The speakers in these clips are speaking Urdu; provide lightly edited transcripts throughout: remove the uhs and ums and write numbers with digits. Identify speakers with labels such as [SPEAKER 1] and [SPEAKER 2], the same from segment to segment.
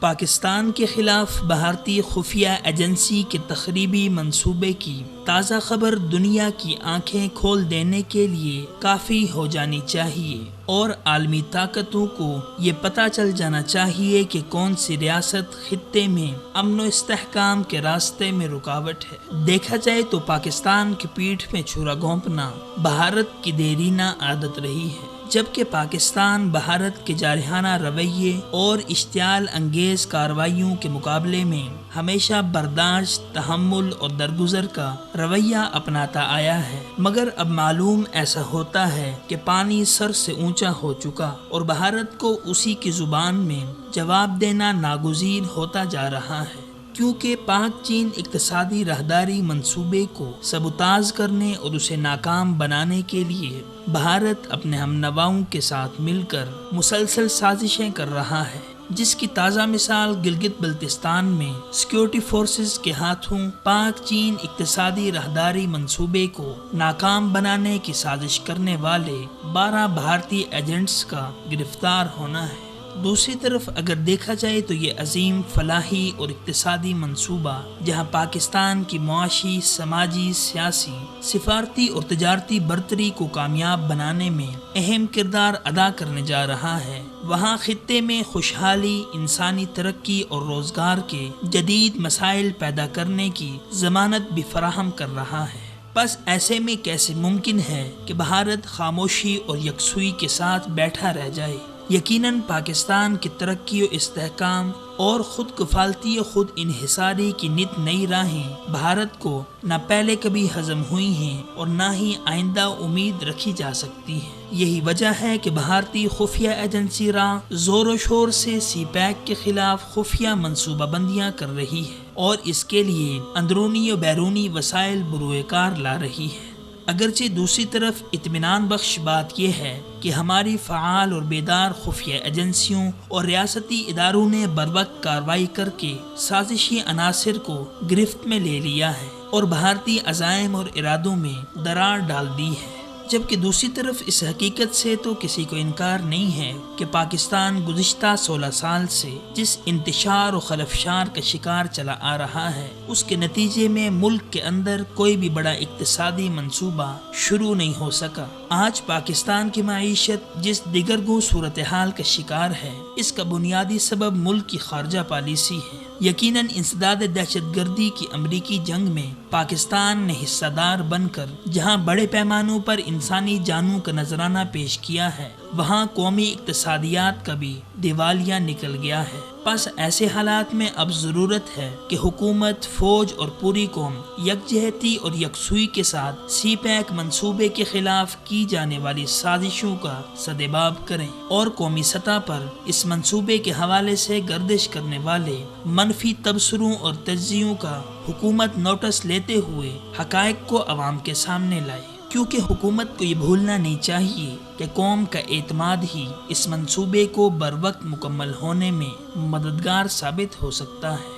[SPEAKER 1] پاکستان کے خلاف بھارتی خفیہ ایجنسی کے تخریبی منصوبے کی تازہ خبر دنیا کی آنکھیں کھول دینے کے لیے کافی ہو جانی چاہیے، اور عالمی طاقتوں کو یہ پتہ چل جانا چاہیے کہ کون سی ریاست خطے میں امن و استحکام کے راستے میں رکاوٹ ہے۔ دیکھا جائے تو پاکستان کی پیٹھ میں چھرا گھونپنا بھارت کی دیرینہ عادت رہی ہے، جبکہ پاکستان بھارت کے جارحانہ رویے اور اشتعال انگیز کارروائیوں کے مقابلے میں ہمیشہ برداشت، تحمل اور درگزر کا رویہ اپناتا آیا ہے، مگر اب معلوم ایسا ہوتا ہے کہ پانی سر سے اونچا ہو چکا اور بھارت کو اسی کی زبان میں جواب دینا ناگزیر ہوتا جا رہا ہے، کیونکہ پاک چین اقتصادی راہداری منصوبے کو سبوتاژ کرنے اور اسے ناکام بنانے کے لیے بھارت اپنے ہم نواؤں کے ساتھ مل کر مسلسل سازشیں کر رہا ہے، جس کی تازہ مثال گلگت بلتستان میں سیکیورٹی فورسز کے ہاتھوں پاک چین اقتصادی راہداری منصوبے کو ناکام بنانے کی سازش کرنے والے 12 بھارتی ایجنٹس کا گرفتار ہونا ہے۔ دوسری طرف اگر دیکھا جائے تو یہ عظیم فلاحی اور اقتصادی منصوبہ، جہاں پاکستان کی معاشی، سماجی، سیاسی، سفارتی اور تجارتی برتری کو کامیاب بنانے میں اہم کردار ادا کرنے جا رہا ہے، وہاں خطے میں خوشحالی، انسانی ترقی اور روزگار کے جدید مسائل پیدا کرنے کی ضمانت بھی فراہم کر رہا ہے۔ بس ایسے میں کیسے ممکن ہے کہ بھارت خاموشی اور یکسوئی کے ساتھ بیٹھا رہ جائے؟ یقیناً پاکستان کی ترقی و استحکام اور خود کفالتی و خود انحصاری کی نت نئی راہیں بھارت کو نہ پہلے کبھی ہضم ہوئی ہیں اور نہ ہی آئندہ امید رکھی جا سکتی ہے۔ یہی وجہ ہے کہ بھارتی خفیہ ایجنسی را زور و شور سے سی پیک کے خلاف خفیہ منصوبہ بندیاں کر رہی ہے اور اس کے لیے اندرونی و بیرونی وسائل بروئے کار لا رہی ہے۔ اگرچہ دوسری طرف اطمینان بخش بات یہ ہے کہ ہماری فعال اور بیدار خفیہ ایجنسیوں اور ریاستی اداروں نے بروقت کارروائی کر کے سازشی عناصر کو گرفت میں لے لیا ہے اور بھارتی عزائم اور ارادوں میں درار ڈال دی ہے، جبکہ دوسری طرف اس حقیقت سے تو کسی کو انکار نہیں ہے کہ پاکستان گزشتہ 16 سال سے جس انتشار و خلفشار کا شکار چلا آ رہا ہے، اس کے نتیجے میں ملک کے اندر کوئی بھی بڑا اقتصادی منصوبہ شروع نہیں ہو سکا۔ آج پاکستان کی معیشت جس دیگرگوں صورتحال کا شکار ہے، اس کا بنیادی سبب ملک کی خارجہ پالیسی ہے۔ یقیناً انسداد دہشت گردی کی امریکی جنگ میں پاکستان نے حصہ دار بن کر جہاں بڑے پیمانوں پر انسانی جانوں کا نذرانہ پیش کیا ہے، وہاں قومی اقتصادیات کا بھی دیوالیہ نکل گیا ہے۔ بس ایسے حالات میں اب ضرورت ہے کہ حکومت، فوج اور پوری قوم یکجہتی اور یکسوئی کے ساتھ سی پیک منصوبے کے خلاف کی جانے والی سازشوں کا سدباب کریں اور قومی سطح پر اس منصوبے کے حوالے سے گردش کرنے والے منفی تبصروں اور تجزیوں کا حکومت نوٹس لیتے ہوئے حقائق کو عوام کے سامنے لائے، کیونکہ حکومت کو یہ بھولنا نہیں چاہیے کہ قوم کا اعتماد ہی اس منصوبے کو بروقت مکمل ہونے میں مددگار ثابت ہو سکتا ہے۔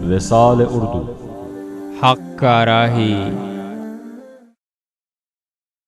[SPEAKER 2] وصال اردو،
[SPEAKER 3] حق کا راہی